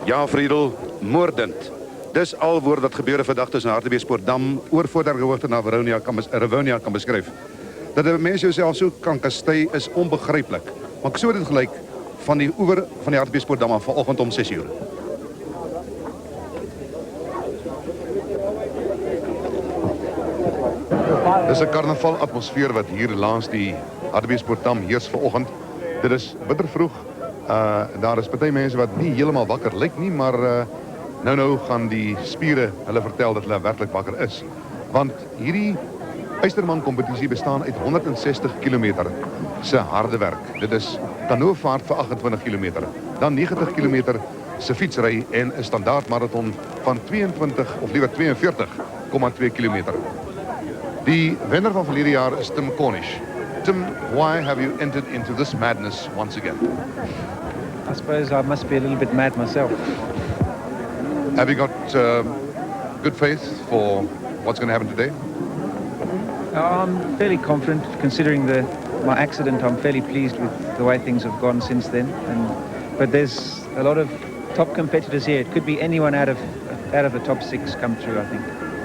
Ja, Friedel, moordend. Dis al woord wat gebeure vandag tussen Hartbeespoortdam oor Voordergehoogte na Rivonia kan beskryf. Dat 'n mens jouself so kan kastei is onbegryplik. Maar ek so dit gelyk van die oewer van die Hartbeespoortdam af vanoggend om 6:00. Dis 'n karnavalatmosfeer wat hier langs die Hartbeespoortdam heers vanoggend. Dit is bitter vroeg. Daar is party mense wat nie heeltemal wakker lyk nie, maar nou gaan die spiere hulle vertel dat hulle werklik wakker is. Want hierdie Eysterman kompetisie bestaan uit 160 km se harde werk. Dit is kanoevaart vir 28 km, dan 90 km se fietsry en 'n standaard marathon van 22 of liewer 42,2 km. Die wenner van verlede jaar is Tim Cornish. Tim, why have you entered into this madness once again? I suppose I must be a little bit mad myself. Have you got good faith for what's going to happen today? I'm fairly confident, considering my accident. I'm fairly pleased with the way things have gone since then. But there's a lot of top competitors here. It could be anyone out of the top 6 come through, I think.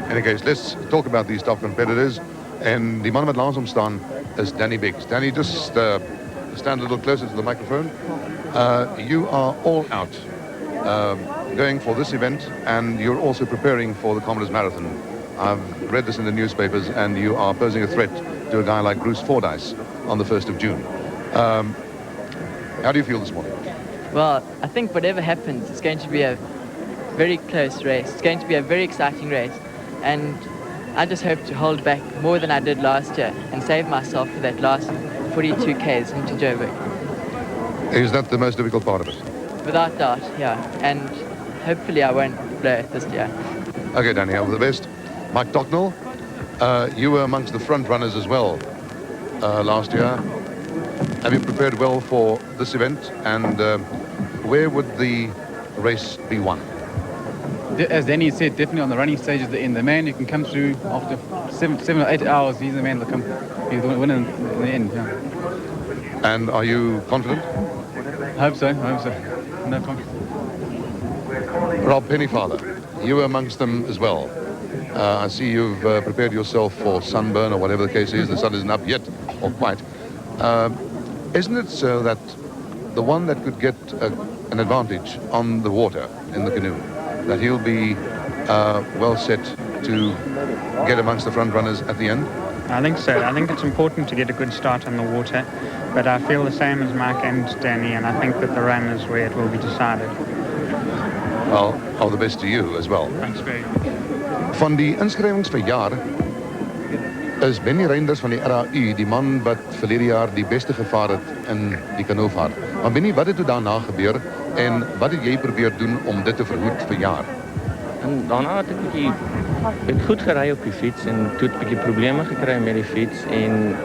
In any case, let's talk about these top competitors. And die man met langs hom staan is Danny Biggs. Danny, just stand a little closer to the microphone. You are all out going for this event, and you're also preparing for the Commoners Marathon. I've read this in the newspapers, and you are posing a threat to a guy like Bruce Fordyce on the 1st of June. How do you feel this morning? Well, I think whatever happens, it's going to be a very close race. It's going to be a very exciting race, and I just hope to hold back more than I did last year and save myself for that last 42 Ks into Joburg. Is that the most difficult part of it? Without doubt, yeah. And hopefully I won't blow it this year. Okay, Danny, all the best. Mike Tocknell, you were amongst the front runners as well last year. Have you prepared well for this event, and where would the race be won? As Danny said, definitely on the running stage is the man who can come through after 7 or 8 hours. He's the man that will come. He's the winner in the end. Yeah. And are you confident? I hope so. No confidence. Rob Pennyfather, you were amongst them as well. I see you've prepared yourself for sunburn or whatever the case is. The sun isn't up yet, or quite. Isn't it so that the one that could get an advantage on the water in the canoe, that he'll be well set to get amongst the front runners at the end? I think so. I think it's important to get a good start on the water, but I feel the same as Mike and Danny, and I think that the run is where it will be decided. Well, all the best to you as well. Thanks very much. Van die inskrywings vir jaar is Benny Reinders van die RAU die man wat verlede jaar die beste gevaar het in die kanoevaart. Maar Benny, wat het toe daarna gebeur en wat het jy probeer doen om dit te verhoed vir jaar? En daarna het ek goed gery op die fiets en toe 'n bietjie probleme gekry met die fiets en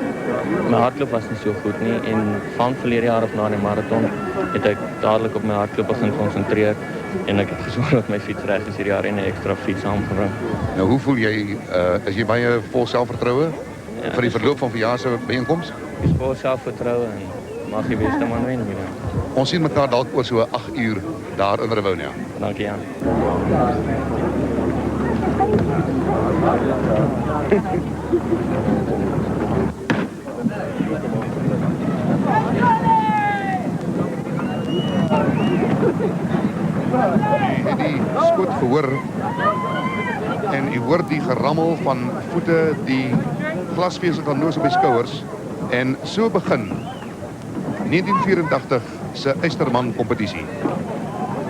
my hardloop was nie so goed nie en van verlede jaar af na die marathon het ek dadelik op my hardloop begin konsentreer en ek het gesorg dat my fiets reg is hierdie jaar en 'n ekstra fiets saamgebring. Nou, hoe voel jy, is jy baie vol selfvertroue vir die verloop van verjaar se byeenkoms? Ek is vol selfvertroue en mag die beste man wen. Ons sien mekaar dalk oor so 8 uur daar in Rivonia. Dankie, Jan. U het die skoot gehoor en u hoor die gerammel van voete, die glasvezel kan noos op die skouers en so begin 1984 se Eysterman kompetisie.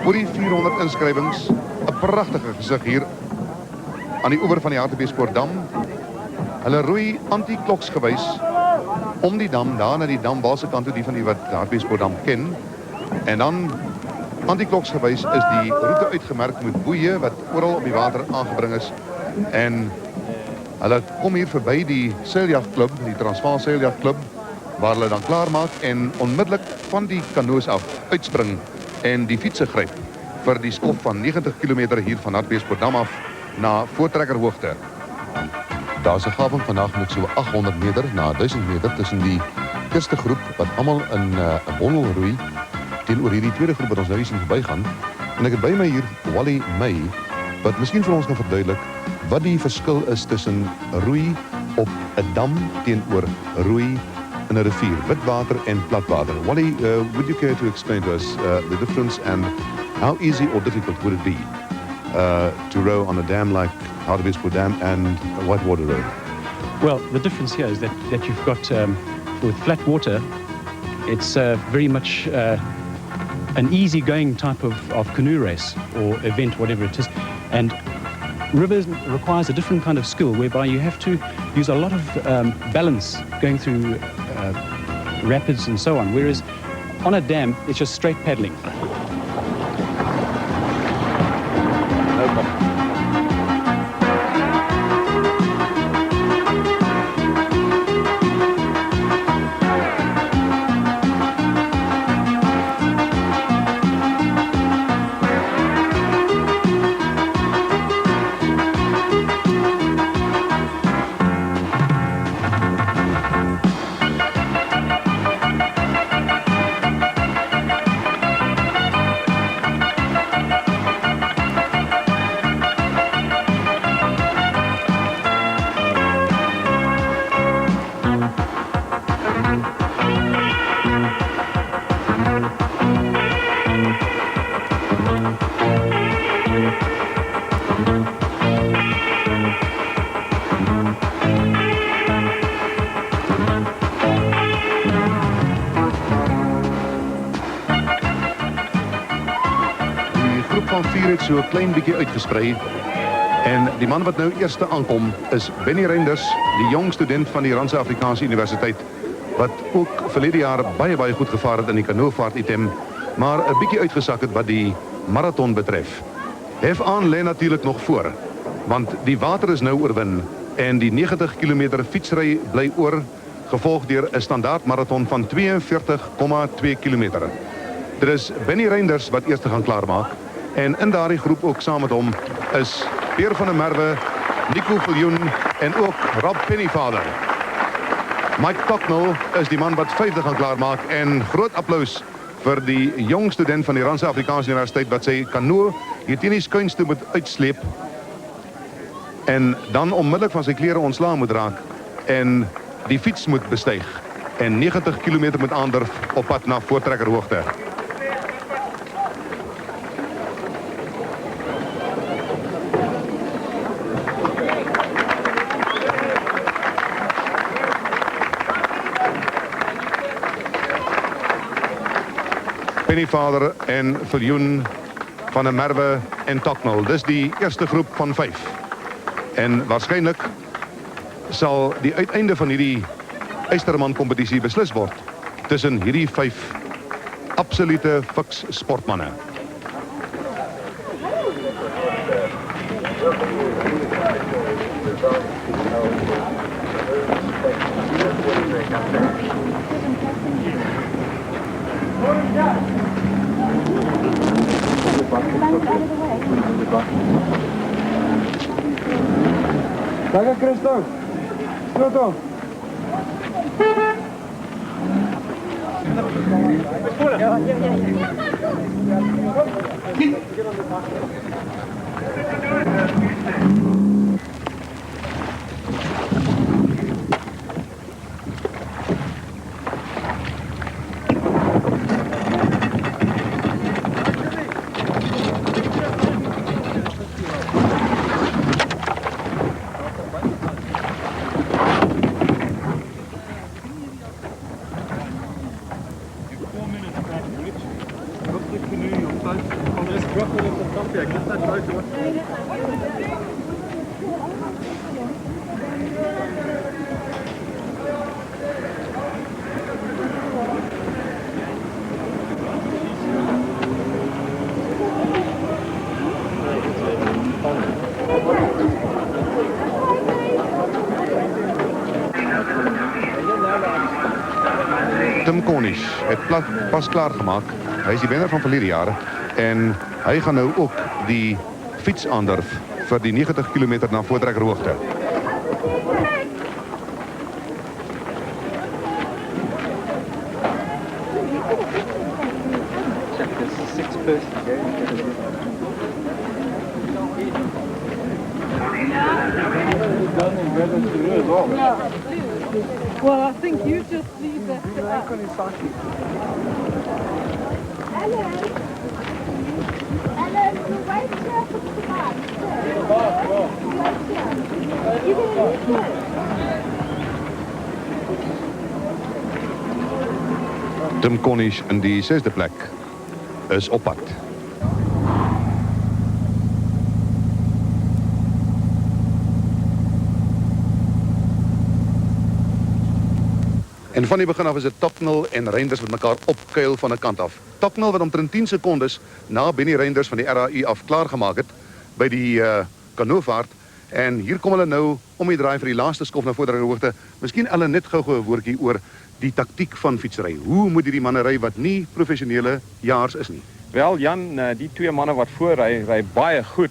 Oor die 400 inskrywings, 'n pragtige gesig hier aan die oewer van die Hartbeespoortdam. Hulle roei anti-kloks gewys om die dam, daar na die damwaalse kant toe, die van die wat die Hartbeespoortdam ken. En dan anti-kloks gewys is die roete uitgemerk met boeie wat oral op die water aangebring is. En hulle kom hier verby die seiljagklub, die Transvaal seiljagklub, waar hulle dan klaar maak en onmiddellik van die kanoes af uitspring en die fietsen gryp vir die skof van 90 km hier van Hartbeespoortdam af na Voortrekkerhoogte. Daar is 'n gaping vandag met so 800 meter na 1000 meter tussen die eerste groep wat almal in 'n bondel roei teenoor hierdie tweede groep wat ons nou hier sien verbygaan. En ek het by my hier Wally May, wat miskien vir ons kan verduidelik wat die verskil is tussen roei op 'n dam teenoor roei in 'n rivier, wit water en plat water. Wally, would you care to explain to us the difference and how easy or difficult would it be to row on a dam like Hartbeespoort Dam and a whitewater road? Well, the difference here is that you've got, with flat water, it's very much an easy-going type of canoe race or event, whatever it is. And rivers requires a different kind of skill whereby you have to use a lot of balance going through rapids and so on, whereas on a dam, it's just straight paddling. Van 4 het so 'n klein bietjie uitgesprei. En die man wat nou eerste aankom is Benny Reinders, die jong student van die Randse Afrikaanse Universiteit, wat ook verlede jaar baie goed gevaar het in die kanoevaart item, maar 'n bietjie uitgesak het wat die marathon betref. Hef aan lê natuurlik nog voor, want die water is nou oorwin en die 90 km fietsry bly oor, gevolg deur 'n standaard marathon van 42,2 km. Dit is Benny Reinders wat eerste gaan klaarmaak. En in daardie groep ook saam met hom is Peer van der Merwe, Nico Viljoen en ook Rob Pennyfather. Mike Toknell is die man wat 5de gaan klaarmaak en groot applous vir die jong student van die Randse Afrikaanse Universiteit wat sy kanoe hier teen die skuins toe moet uitsleep en dan onmiddellik van sy klere ontslaan moet raak en die fiets moet bestyg en 90 km moet aandurf op pad na voortrekkerhoogte. Pennyfather en Viljoen, van der Merwe en Toknell. Dis die eerste groep van 5. En waarskynlik sal die uiteinde van hierdie Eysterman kompetisie beslis word tussen hierdie 5 absolute fiks sportmanne. Danke, Christoph. Snoto. Tim Cornish het pas klaar gemaak. Hy is die wenner van verlede jaar en hy gaan nou ook die fiets aandurf vir die 90 km na voortrekkerhoogte. Check this 6 person. Well, I think you just leave that to us. Alan, you wait here for the bus. You Tim Cornish in die 6de plek is op pad. En van die begin af is dit Toknel en Reinders met mekaar opkuil van 'n kant af. Toknel wat omtrent 10 sekondes na Benny Reinders van die RAI af klaargemaak het by die kanoevaart. En hier kom hulle nou om die draai vir die laaste skof na vordering hoogte. Miskien hulle net gou-gou 'n woordjie oor die taktiek van fietsry. Hoe moet hierdie manne ry wat nie professionele jaars is nie? Wel Jan, die twee manne wat voor ry baie goed.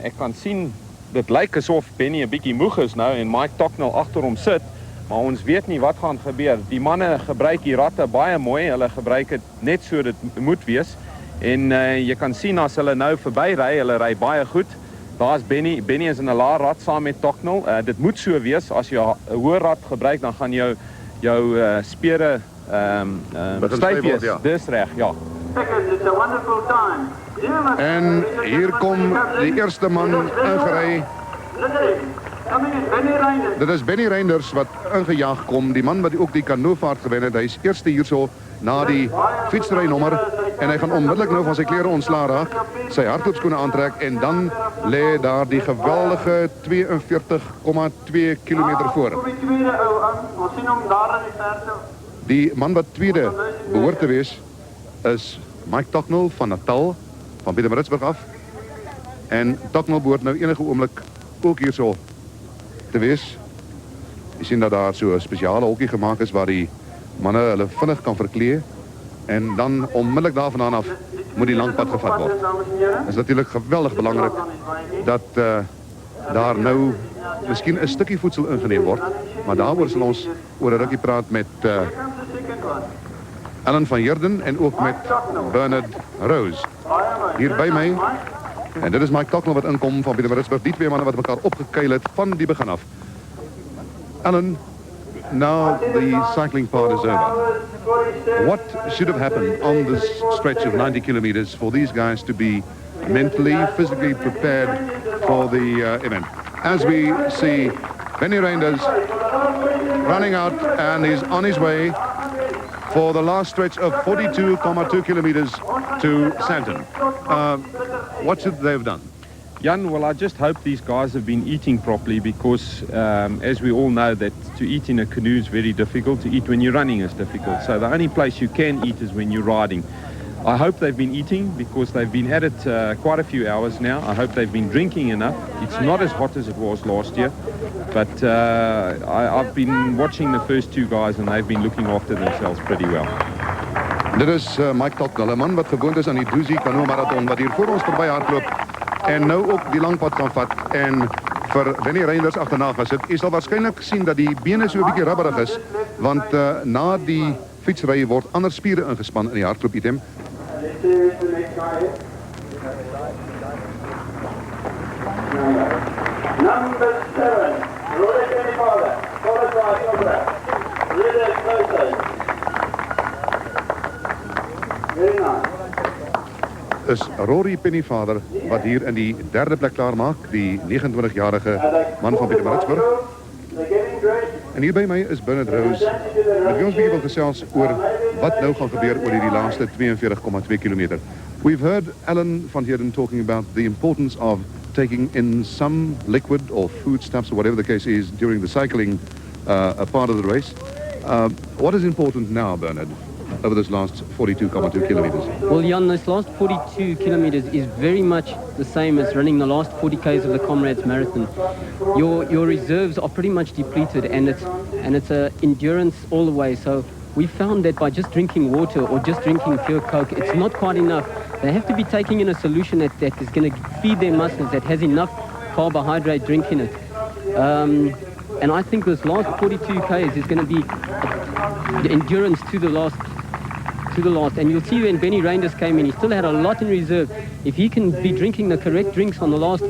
Ek kan sien dit lyk asof Benny 'n bietjie moeg is nou en Mike Toknel agter hom sit. Maar ons weet nie wat gaan gebeur. Die manne gebruik die ratte baie mooi. Hulle gebruik dit net so dit moet wees. En jy kan sien as hulle nou verby ry, hulle ry baie goed. Daar's Benny. Benny is in 'n laer rat saam met Toknel. Dit moet so wees. As jy 'n hoë rat gebruik, dan gaan jou spiere styf wees. Ja. Dis reg, ja. En hier kom die eerste man ingery. Dit is Benny Reinders wat ingejaag kom, die man wat ook die kanoevaart gewen het. Hy is eerste hierso na die fietsrynommer en hy gaan onmiddellik nou van sy klere ontslaa raak, sy hardloopskoene aantrek en dan lê daar die geweldige 42,2 kilometer voor. Die man wat tweede behoort te wees is Mike Toknel van Natal, van Pietermaritzburg af. En Toknel behoort nou enige oomblik ook hierso te wees. Jy sien dat daar so 'n spesiale hokkie gemaak is waar die manne hulle vinnig kan verklee en dan onmiddellik daarvandaan af moet die lang pad gevat word. Dit is natuurlik geweldig belangrik dat daar nou miskien 'n stukkie voedsel ingeneem word, maar daaroor sal ons oor 'n rukkie praat met Alan van Heerden en ook met Bernard Rose. Hier by my. En dit is Mike Toknel wat inkom van Pietermaritzburg. Die twee manne wat mekaar opgekuil het van die begin af. Alan, now the cycling part is over. What should have happened on this stretch of 90 kilometers for these guys to be mentally, physically prepared for the event? As we see Benny Reinders running out and he's on his way for the last stretch of 42,2 kilometers to Santon. What should they have done? Jan, well, I just hope these guys have been eating properly because, as we all know, that to eat in a canoe is very difficult. To eat when you're running is difficult. So the only place you can eat is when you're riding. I hope they've been eating because they've been at it quite a few hours now. I hope they've been drinking enough. It's not as hot as it was last year, but I've been watching the first two guys and they've been looking after themselves pretty well. Dit is Mike Toknel, 'n man wat gewoond is aan die Duzi Canoe Marathon wat hier voor ons verby hardloop en nou ook die lang pad gaan vat en vir Benny Reinders agterna gesit. Jy sal waarskynlik sien dat die bene so 'n bietjie rubberig is want na die fietsry word ander spiere ingespan in die hardloop item. Number 7, Rory Pennyfather, followed by Cobra. Really close. Very nice. Is Rory Pennyfather wat hier in die derde plek klaar maak, die 29-jarige man van Pietermaritzburg. En hier by my is Bernard Rose. Met wie ons bietjie wil gesels oor wat nou gaan gebeur oor hierdie laaste 42,2 kilometer. We've heard Alan van Heerden talking about the importance of taking in some liquid or foodstuffs or whatever the case is during the cycling part of the race. What is important now, Bernard, over this last 42,2 kilometers? Well, Jan, this last 42 kilometers is very much the same as running the last 40 k's of the Comrades Marathon. Your reserves are pretty much depleted, and it's a endurance all the way. So we found that by just drinking water or just drinking pure Coke, it's not quite enough. They have to be taking in a solution that is going to feed their muscles, that has enough carbohydrate drink in it. And I think this last 42 k's is going to be the endurance to the to the last. And you'll see when Benny Reinders came in, he still had a lot in reserve. If he can be drinking the correct drinks on the last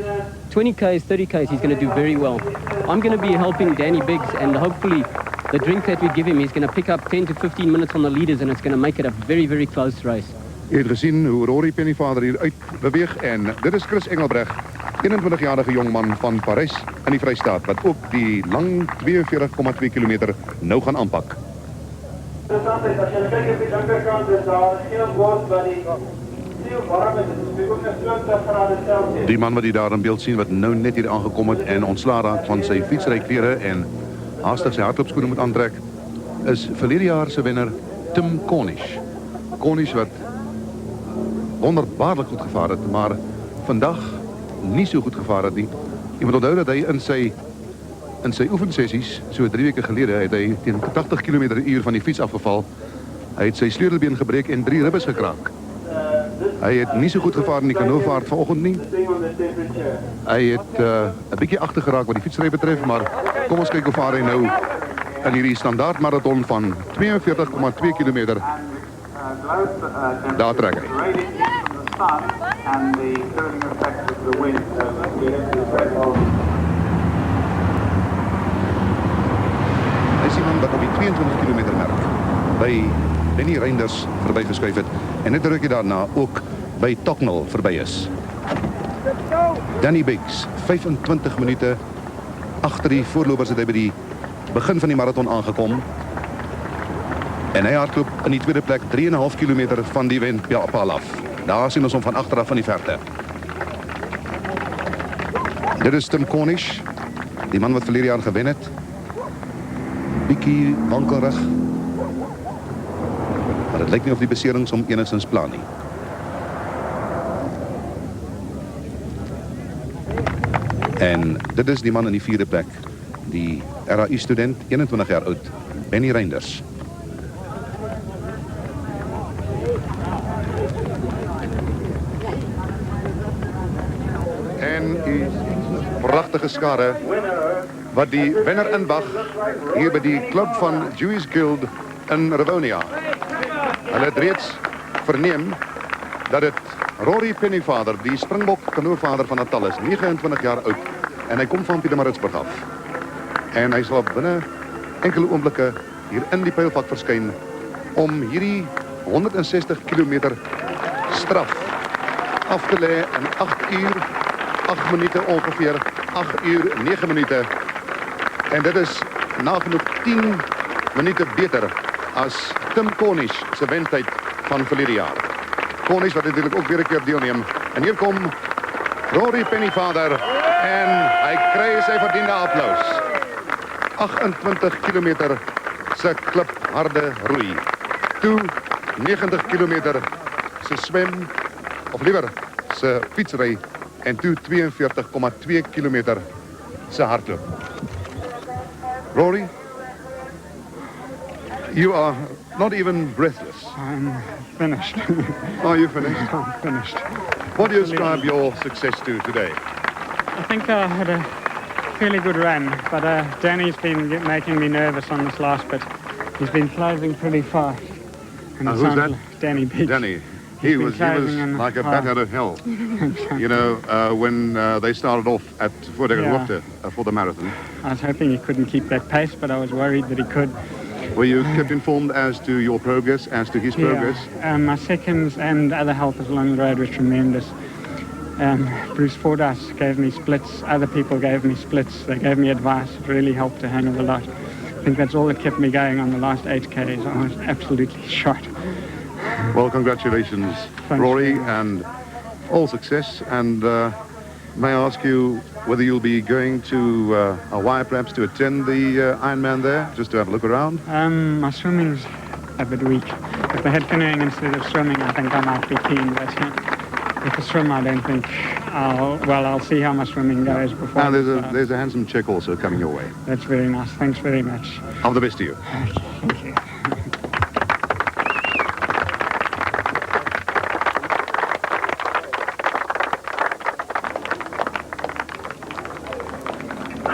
20 Ks, 30 Ks, he's going to do very well. I'm going to be helping Danny Biggs, and hopefully the drink that we give him, he's going to pick up 10 to 15 minutes on the leaders, and it's going to make it a very, very close race. Je het gezien hoe Rory Pennyfather hier uitbeweeg en dit is Chris Engelbrecht, 21-jarige jongman van Parys in die Vrystaat, wat ook die lang 42,2 kilometer nou gaan aanpak. Interessant is, as jy kyk op die linkerkant, is daar geen bos wat die heel warm is. Dit is ook 20 grade Celsius. Die man wat jy daar in beeld sien, wat nou net hier aangekom het en ontslae raak van sy fietsryklere en haastig sy hardloopskoene moet aantrek, is verlede jaar se wenner Tim Cornish. Cornish wat wonderbaarlik goed gevaar het, maar vandag nie so goed gevaar het nie. Jy moet onthou dat hy in sy oefensessies, so 3 weke gelede, het hy teen 80 km/h van die fiets afgeval. Hy het sy sleutelbeen gebreek en 3 ribbes gekraak. Hy het nie so goed gevaar in die kanoevaart vanoggend nie. Hy het 'n bietjie agter geraak wat die fietsry betref, maar kom ons kyk hoe vaar hy nou in hierdie standaard marathon van 42,2 km. Daar trek hy. Hy is iemand wat op die 22 km merk by Benny Reinders verbygeskryf het en net 'n rukkie daarna ook by Toknal verby is. Danny Biggs, 25 minute agter die voorlopers het hy by die begin van die marathon aangekom. En hy hardloop in die tweede plek 3,5 kilometer van die wenpaal af. Daar sien ons hom van agteraf van die verte. Dit is Tim Cornish, die man wat verlede jaar gewen het. Bietjie wankelrig. Maar het lyk nie of die beserings hom enigstens pla nie. En dit is die man in die vierde plek, die RAI-student, 21 jaar oud, Benny Reinders. En die pragtige skare wat die wenner inwag hier by die klub van Jewish Guild in Rivonia. Hulle het reeds verneem dat dit Rory Pennyfather, die Springbok kanoevader van Natal is, 29 jaar oud en hy kom van Pietermaritzburg af. En hy sal binne enkele oomblikke hier in die pylvak verskyn om hierdie 160 kilometer straf af te lê in 8 uur 8 minute ongeveer, 8 uur 9 minute. En dit is nagenoeg 10 minute beter as Tim Cornish se wentyd van verlede jaar. Cornish wat natuurlijk ook weer 'n keer deelneem. En hier kom Rory Pennyfather en hy kry sy verdiende applaus. 28 kilometer se klipharde roei. Toe 90 kilometer se swem, of liewer se fietsry en toe 42,2 kilometer se hardloop. Rory, you are not even breathless. I'm finished. Are you finished? I'm finished. What do you ascribe your success to today? I think I had a fairly good run, but Danny's been making me nervous on this last bit. He's been closing pretty fast. And Who's that? Danny Biggs. Danny. He was like a bat out of hell. You know, when they started off at Voordegerhoofde for the marathon. I was hoping he couldn't keep that pace, but I was worried that he could. Were you kept informed as to your progress, as to his progress? My seconds and other helpers along the road were tremendous. Bruce Fordyce gave me splits, other people gave me splits, they gave me advice, it really helped to handle a lot. I think that's all that kept me going on the last 8 Ks. I was absolutely shot. Well, congratulations, Thanks. Rory, and all success. And may I ask you whether you'll be going to Hawaii perhaps to attend the Ironman there, just to have a look around? My swimming's a bit weak. If they had canoeing instead of swimming, I think I might be keen, but with the swim, I don't think I'll see how my swimming goes before. And there's a handsome check also coming your way. That's very nice. Thanks very much. All the best to you. Thank you.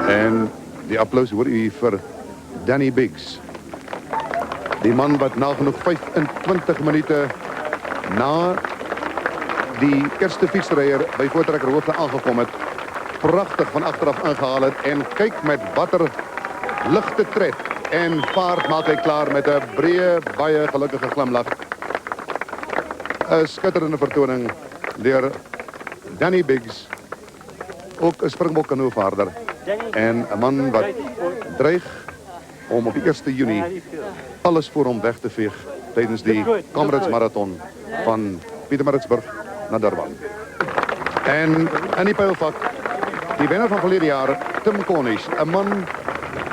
En die applaus hoor u vir Danny Biggs. Die man wat nagenoeg 25 minute na die eerste fietsryer by voortrekker hoofde aangekom het, pragtig van agteraf ingehaal het en kyk met watter ligte tred en vaart maak hy klaar met 'n breë, baie gelukkige glimlag. 'n Skitterende vertoning deur Danny Biggs, ook 'n Springbok kanoevaarder en 'n man wat dreig om op die 1 Junie alles voor hom weg te veeg tydens die Comrades Marathon van Pietermaritzburg na Durban. En in die pylvak, die wenner van verlede jaar, Tim Cornish, 'n man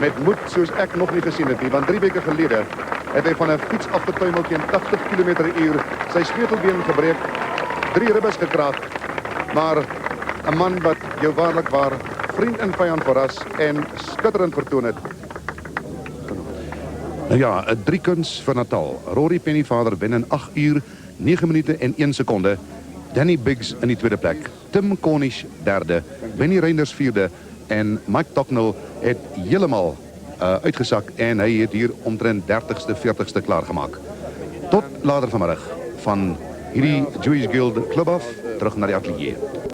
met moed soos ek nog nie gesien het nie, want 3 weke gelede het hy van 'n fiets afgetuimel teen 80 km/h, sy sleutelbeen gebreek, 3 ribbes gekraak, maar 'n man wat jou waarlik waar vriend en vyand verras en skitterend vertoon het. Nou ja, 'n 3 kuns vir Natal. Rory Pennyfather wen in 8 uur, 9 minute en 1 sekonde. Danny Biggs in die tweede plek. Tim Cornish derde. Benny Reinders vierde. En Mike Tocknell het heeltemal uitgesak en hy het hier omtrent 30ste, 40ste klaargemaak. Tot later vanmiddag van hierdie Jewish Guild Club af, terug naar die atelier.